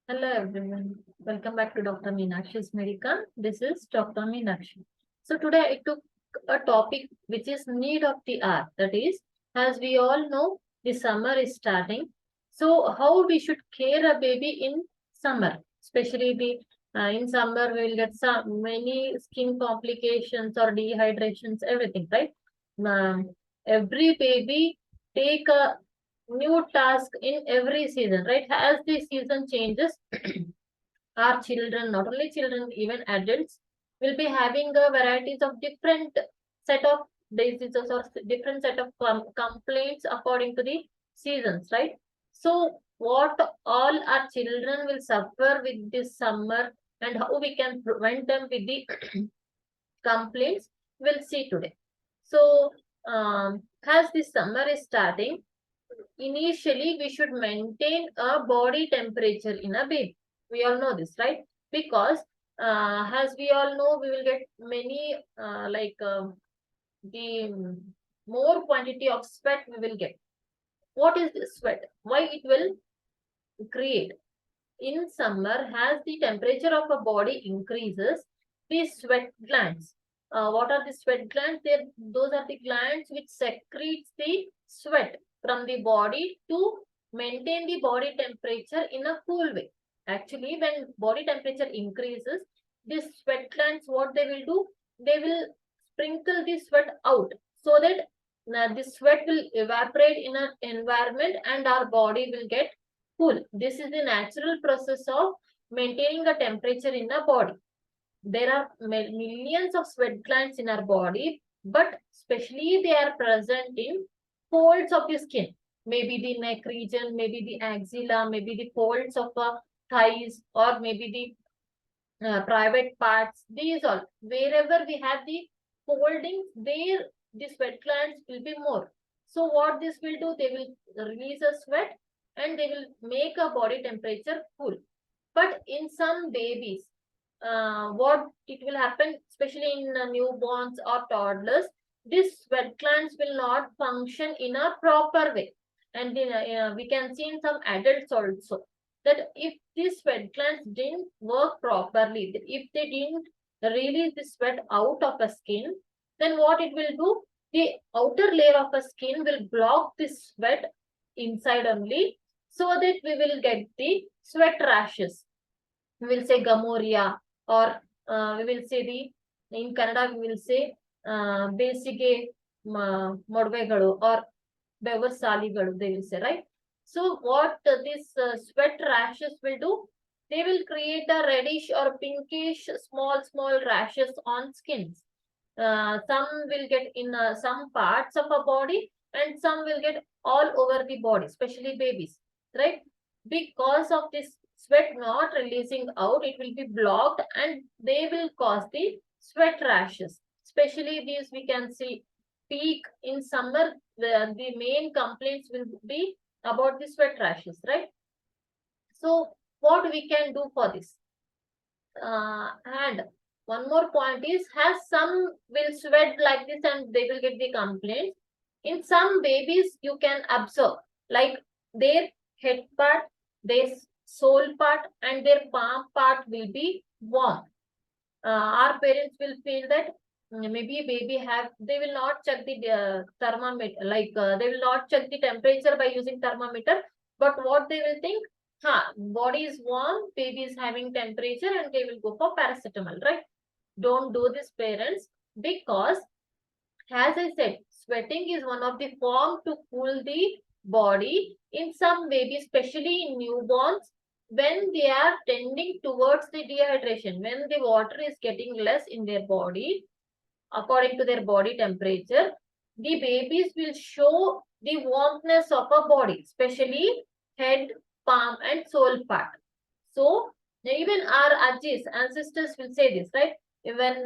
Hello everyone. Welcome back to Dr. Meenakshi's Medica. This is Dr. Meenakshi. So today I took a topic which is need of the hour. That is, as we all know, the summer is starting. So how we should care a baby in summer, especially the in summer we will get some many skin complications or dehydrations, everything, right? Um, every baby take a new task in every season, right? As the season changes, our children, not only children, even adults, will be having a varieties of different set of diseases or different set of complaints according to the seasons, right? So, what all our children will suffer with this summer and how we can prevent them with the complaints, we'll see today. So, as this summer is starting, initially we should maintain a body temperature in a baby. We all know this, right? Because as we all know, we will get many the more quantity of sweat we will get. What is this sweat? Why it will create? In summer, as the temperature of a body increases, the sweat glands. What are the sweat glands? Those are the glands which secretes the sweat from the body to maintain the body temperature in a cool way. Actually, when body temperature increases, these sweat glands, what they will do? They will sprinkle the sweat out so that the sweat will evaporate in an environment and our body will get cool. This is the natural process of maintaining a temperature in the body. There are millions of sweat glands in our body, but especially they are present in folds of the skin. Maybe the neck region, maybe the axilla, maybe the folds of the thighs, or maybe the private parts. These all, wherever we have the foldings, there the sweat glands will be more. So what this will do, they will release a sweat and they will make a body temperature cool. But in some babies, what it will happen, especially in newborns or toddlers, these sweat glands will not function in a proper way. And we can see in some adults also that if these sweat glands didn't work properly, if they didn't release the sweat out of a skin, then what it will do? The outer layer of a skin will block the sweat inside only, so that we will get the sweat rashes. We will say gamoria, or we will say in Kannada we will say besige modvegalu or bevarsaligalu, they will say, right? So what these sweat rashes will do? They will create a reddish or pinkish small rashes on skins. Some will get in some parts of a body and some will get all over the body, especially babies, right? Because of this sweat not releasing out, it will be blocked and they will cause the sweat rashes. Especially these we can see peak in summer, the main complaints will be about the sweat rashes, right? So what we can do for this? And one more point is, has some will sweat like this and they will get the complaints. In some babies, you can observe like their head part, their sole part, and their palm part will be warm. Our parents will feel that maybe baby have, they will not check the thermometer, they will not check the temperature by using thermometer, but what they will think, body is warm, baby is having temperature, and they will go for paracetamol, right? Don't do this, parents, because as I said, sweating is one of the form to cool the body. In some babies, especially in newborns, when they are tending towards the dehydration, when the water is getting less in their body, according to their body temperature, the babies will show the warmness of a body, especially head, palm, and sole part. So, even our ajis, ancestors will say this, right? When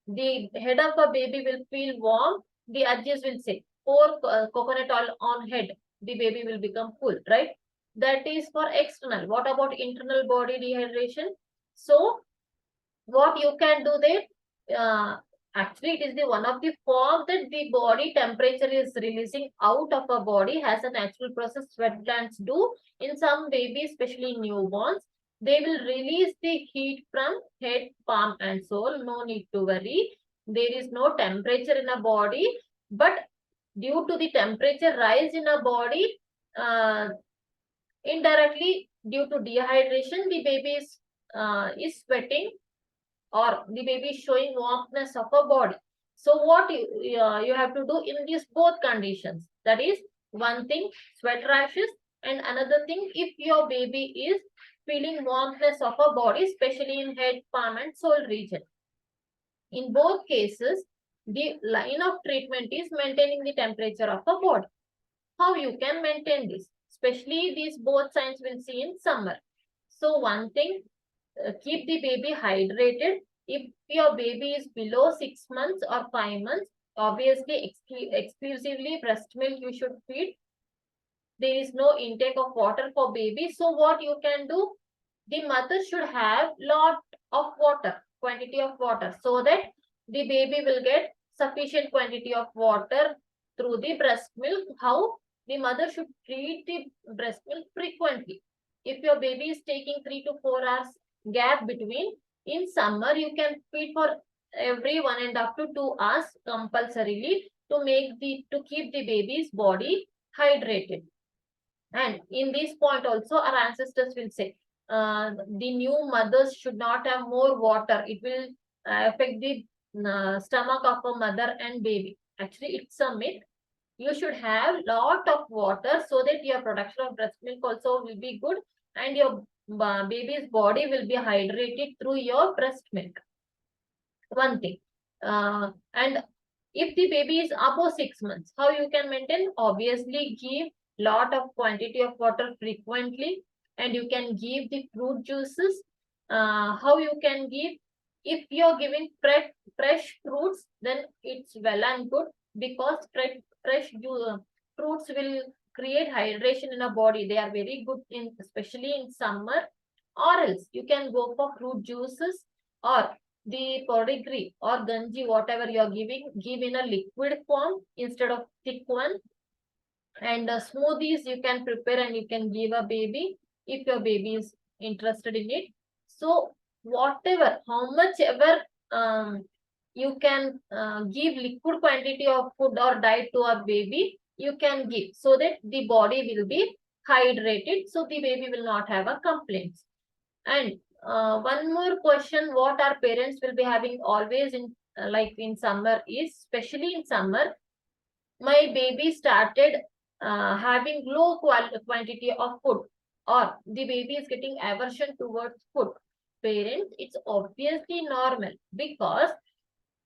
the head of a baby will feel warm, the ajis will say, pour coconut oil on head, the baby will become cool, right? That is for external. What about internal body dehydration? So, what you can do there, actually it is the one of the form that the body temperature is releasing out of a body, has a natural process sweat glands do in some babies, especially newborns. They will release the heat from head, palm and sole. No need to worry. There is no temperature in a body, but due to the temperature rise in a body, indirectly due to dehydration, the baby is sweating, or the baby is showing warmness of a body. So what you have to do in these both conditions, that is one thing sweat rashes, and another thing if your baby is feeling warmness of a body, especially in head, palm and sole region. In both cases, the line of treatment is maintaining the temperature of a body. How you can maintain this? Especially these both signs will see in summer. So one thing, keep the baby hydrated. If your baby is below 6 months or 5 months, obviously exclusively breast milk you should feed. There is no intake of water for baby. So what you can do, the mother should have lot of water, quantity of water, so that the baby will get sufficient quantity of water through the breast milk. How? The mother should treat the breast milk frequently. If your baby is taking 3 to 4 hours gap between, in summer you can feed for every 1.5 to 2 hours compulsorily to keep the baby's body hydrated. And in this point also, our ancestors will say, the new mothers should not have more water. It will affect the stomach of a mother and baby. Actually, it's a myth. You should have lot of water so that your production of breast milk also will be good, and your baby's body will be hydrated through your breast milk. One thing. And if the baby is above 6 months, how you can maintain? Obviously, give lot of quantity of water frequently, and you can give the fruit juices. How you can give? If you're giving fresh fruits, then it's well and good, because fresh fruits will create hydration in a body. They are very good in, especially in summer. Or else you can go for fruit juices, or the pedigree or ganji, whatever you are giving, give in a liquid form instead of thick one. And smoothies you can prepare and you can give a baby if your baby is interested in it. So whatever, how much ever you can give liquid quantity of food or diet to a baby, you can give, so that the body will be hydrated, so the baby will not have a complaints. And one more question, what our parents will be having always in like in summer is, especially in summer, my baby started having low quantity of food, or the baby is getting aversion towards food. Parents, it's obviously normal, because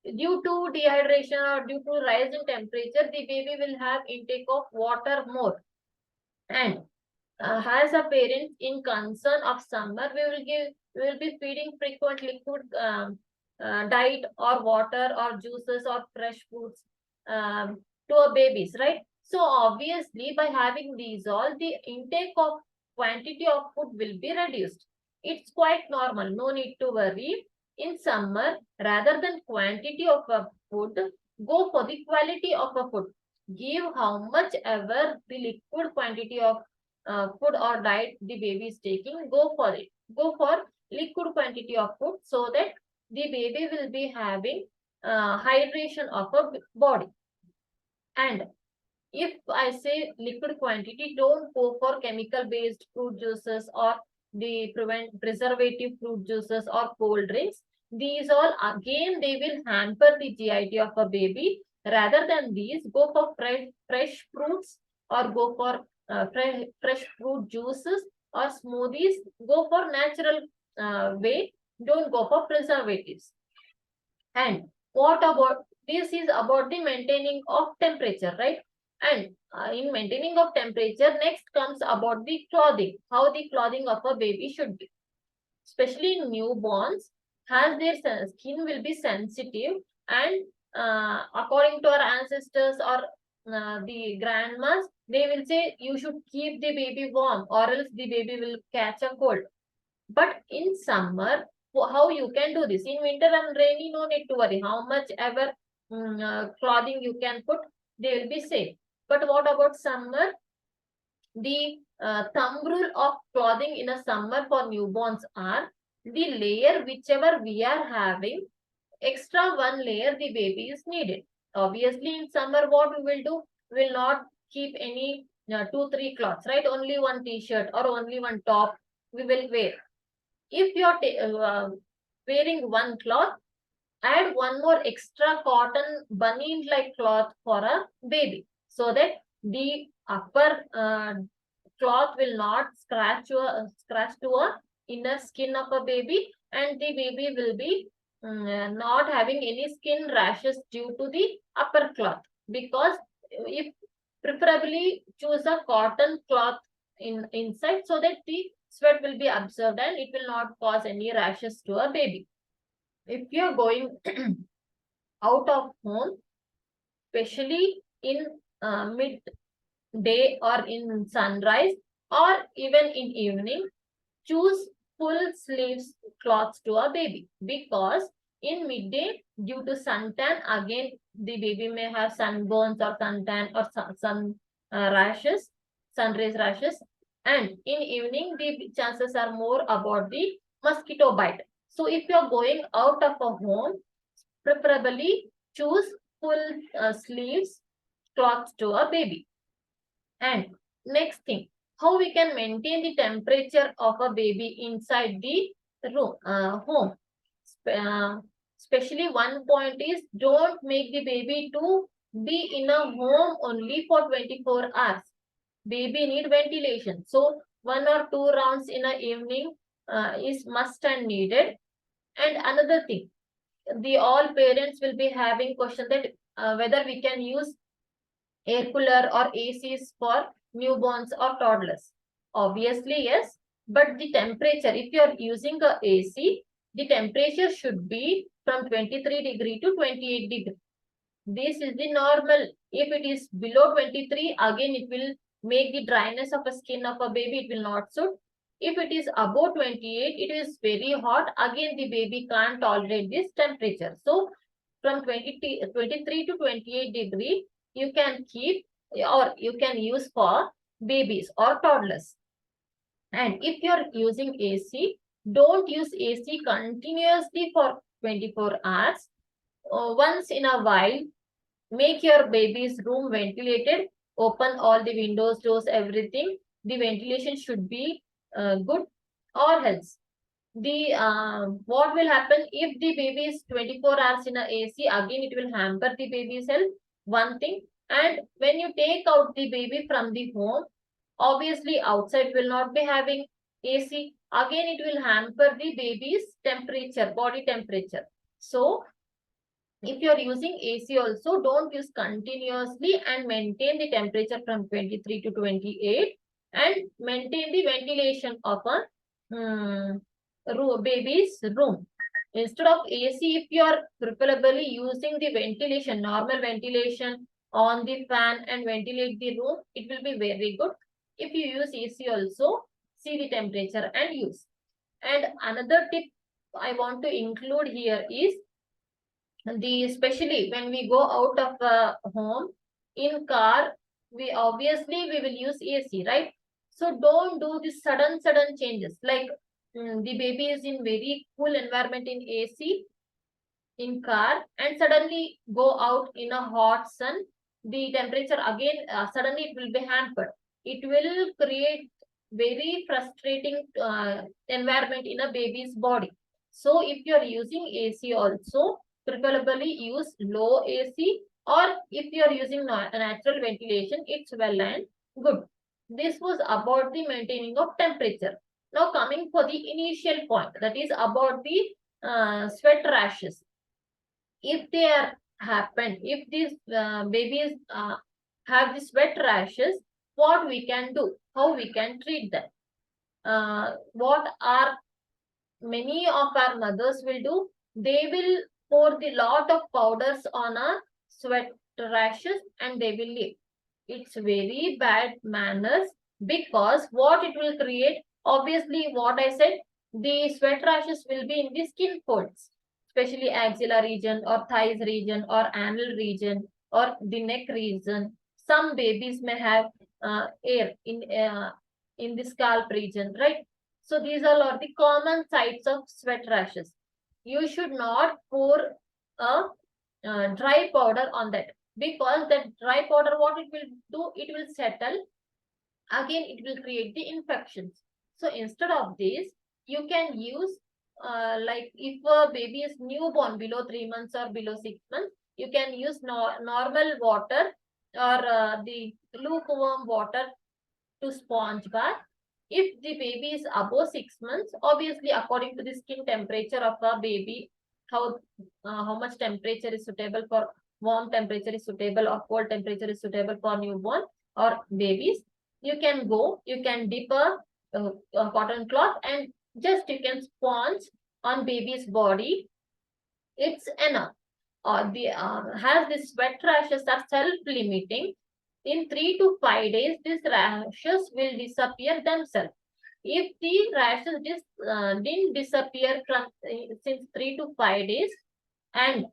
due to dehydration or due to rise in temperature, the baby will have intake of water more. And as a parent, in concern of summer, we will be feeding frequent liquid diet or water or juices or fresh foods to our babies, right? So obviously, by having these all, the intake of quantity of food will be reduced. It's quite normal, no need to worry. In summer, rather than quantity of a food, go for the quality of a food. Give how much ever the liquid quantity of food or diet the baby is taking, go for it. Go for liquid quantity of food, so that the baby will be having hydration of a body. And if I say liquid quantity, don't go for chemical based fruit juices or the preservative fruit juices or cold drinks. These all, again, they will hamper the GIT of a baby. Rather than these, go for fresh fruits, or go for fresh fruit juices or smoothies. Go for natural way. Don't go for preservatives. And what about, this is about the maintaining of temperature, right? And in maintaining of temperature, next comes about the clothing, how the clothing of a baby should be. Especially in newborns, as their skin will be sensitive, and according to our ancestors or the grandmas, they will say you should keep the baby warm, or else the baby will catch a cold. But in summer, how you can do this? In winter and rainy, no need to worry. How much ever clothing you can put, they will be safe. But what about summer? The thumb rule of clothing in a summer for newborns are the layer whichever we are having, extra one layer the baby is needed. Obviously, in summer, what we will do? We will not keep any 2-3 cloths, right? Only one t-shirt or only one top we will wear. If you are wearing one cloth, add one more extra cotton bunny like cloth for a baby, so that the upper cloth will not scratch to a inner skin of a baby, and the baby will be not having any skin rashes due to the upper cloth. Because if preferably choose a cotton cloth inside, so that the sweat will be absorbed and it will not cause any rashes to a baby. If you are going out of home, especially in midday or in sunrise or even in evening, choose full sleeves cloths to a baby, because in midday, due to suntan, again the baby may have sunburns or suntan or sun rashes, sun rays rashes, and in evening the chances are more about the mosquito bite. So if you are going out of a home, preferably choose full sleeves cloths to a baby. And next thing, how we can maintain the temperature of a baby inside the room, home. Especially one point is, don't make the baby to be in a home only for 24 hours. Baby need ventilation. So 1 or 2 rounds in a evening is must and needed. And another thing, the all parents will be having question that whether we can use air cooler or ACs for newborns or toddlers. Obviously, yes, but the temperature, if you are using a AC, the temperature should be from 23 degree to 28 degree. This is the normal. If it is below 23, again it will make the dryness of the skin of a baby, it will not suit. If it is above 28, it is very hot. Again, the baby can't tolerate this temperature. So, from 23 to 28 degree, you can keep or you can use for babies or toddlers. And if you're using AC, don't use AC continuously for 24 hours. Once in a while, make your baby's room ventilated. Open all the windows, doors, everything. The ventilation should be good, or else the what will happen if the baby is 24 hours in a AC? Again, it will hamper the baby's health. One thing, and when you take out the baby from the home, obviously outside will not be having AC. Again, it will hamper the baby's temperature, body temperature. So if you are using AC also, don't use continuously, and maintain the temperature from 23 to 28, and maintain the ventilation of a baby's room. Instead of AC, if you are preferably using the ventilation, normal ventilation on the fan and ventilate the room, it will be very good. If you use AC also, see the temperature and use. And another tip I want to include here is, especially when we go out of home, in car, we obviously we will use AC, right? So don't do this sudden changes, like the baby is in very cool environment in AC in car, and suddenly go out in a hot sun, the temperature again suddenly it will be hampered. It will create very frustrating environment in a baby's body. So if you are using AC also, preferably use low AC, or if you are using natural ventilation, it's well and good. This was about the maintaining of temperature. Now coming for the initial point, that is about the sweat rashes. If they are happened, if these babies have the sweat rashes, what we can do, how we can treat them, what are many of our mothers will do, they will pour the lot of powders on a sweat rashes and they will leave. It's very bad manners, because what it will create, obviously what I said, the sweat rashes will be in the skin folds, especially axilla region or thighs region or anal region or the neck region. Some babies may have air in the scalp region, right? So these all are the common sites of sweat rashes. You should not pour a dry powder on that, because that dry powder, what it will do, it will settle again, it will create the infections. So instead of this, you can use like if a baby is newborn below 3 months or below 6 months, you can use normal water or the lukewarm water to sponge bath. If the baby is above 6 months, obviously according to the skin temperature of a baby, how much temperature is suitable for warm temperature is suitable or cold temperature is suitable for newborn or babies. You can dip a cotton cloth and just you can sponge on baby's body. It's enough. Has the sweat rashes are self-limiting. In 3 to 5 days, these rashes will disappear themselves. If the rashes didn't disappear from since 3 to 5 days, and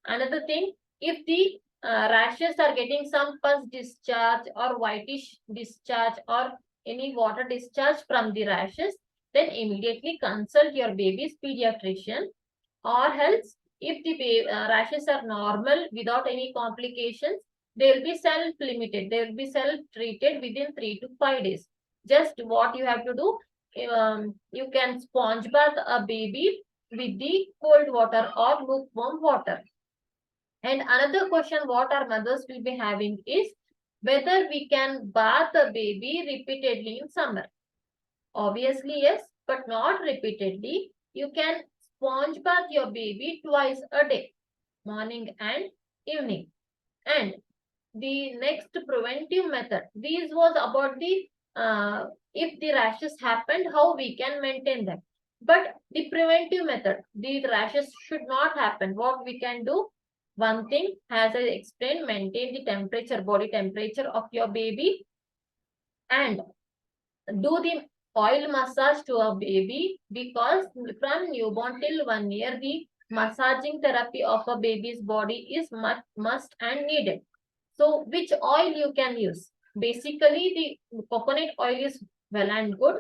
another thing, if the rashes are getting some pus discharge or whitish discharge or any water discharge from the rashes, then immediately consult your baby's pediatrician. Or else, if the rashes are normal without any complications, they will be self-limited. They will be self-treated within 3 to 5 days. Just what you have to do, you can sponge bath a baby with the cold water or lukewarm water. And another question what our mothers will be having is whether we can bath a baby repeatedly in summer. Obviously, yes, but not repeatedly. You can sponge bath your baby twice a day, morning and evening. And the next preventive method, this was about the if the rashes happened, how we can maintain them. But the preventive method, the rashes should not happen. What we can do? One thing, as I explained, maintain the temperature, body temperature of your baby, and do the oil massage to a baby, because from newborn till 1 year, the massaging therapy of a baby's body is must and needed. So which oil you can use? Basically, the coconut oil is well and good.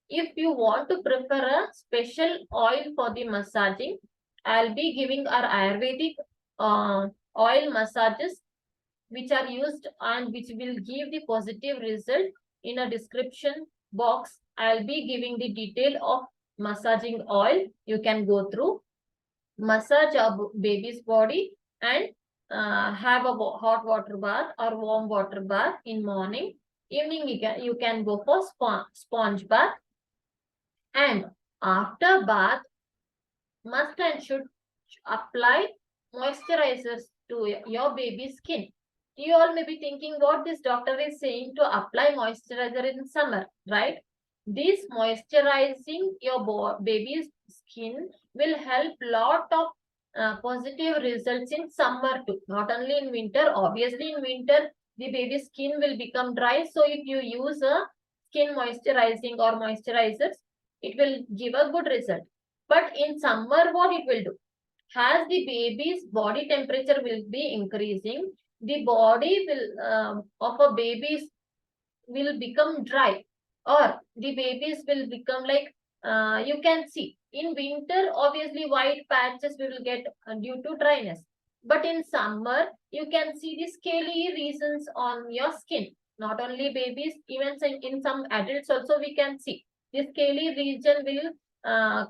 If you want to prefer a special oil for the massaging, I'll be giving our Ayurvedic oil massages which are used and which will give the positive result. In a description box, I'll be giving the detail of massaging oil. You can go through, massage a baby's body, and have a hot water bath or warm water bath in morning. Evening, you can go for sponge bath. And after bath, must and should apply moisturizers to your baby's skin. You all may be thinking what this doctor is saying to apply moisturizer in summer, right? This moisturizing your baby's skin will help lot of positive results in summer too, not only in winter. Obviously, in winter, the baby's skin will become dry. So if you use a skin moisturizing or moisturizers, it will give a good result. But in summer, what it will do? As the baby's body temperature will be increasing, the body will of a baby will become dry, or the babies will become like you can see in winter, obviously white patches we will get due to dryness. But in summer, you can see the scaly regions on your skin. Not only babies, even in some adults also we can see the scaly region will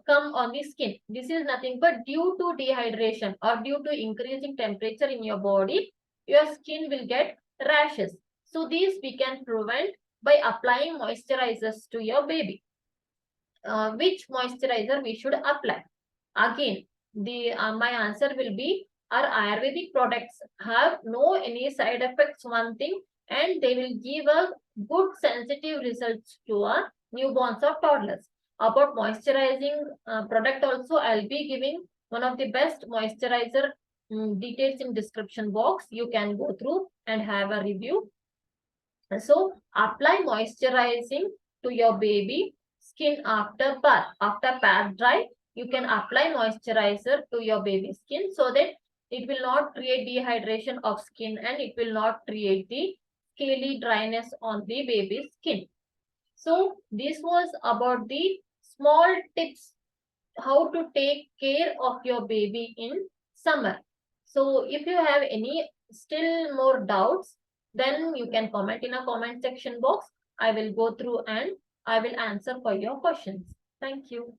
come on the skin. This is nothing but due to dehydration or due to increasing temperature in your body, your skin will get rashes. So these we can prevent by applying moisturizers to your baby. Which moisturizer we should apply? Again, my answer will be our Ayurvedic products have no any side effects, one thing, and they will give a good sensitive results to our newborns or toddlers. About moisturizing product also, I'll be giving one of the best moisturizer details in description box. You can go through and have a review. So apply moisturizing to your baby skin after bath. After bath dry, you can apply moisturizer to your baby skin so that it will not create dehydration of skin and it will not create the scaly dryness on the baby's skin. So this was about the small tips how to take care of your baby in summer. So if you have any still more doubts, then you can comment in a comment section box. I will go through and I will answer for your questions. Thank you.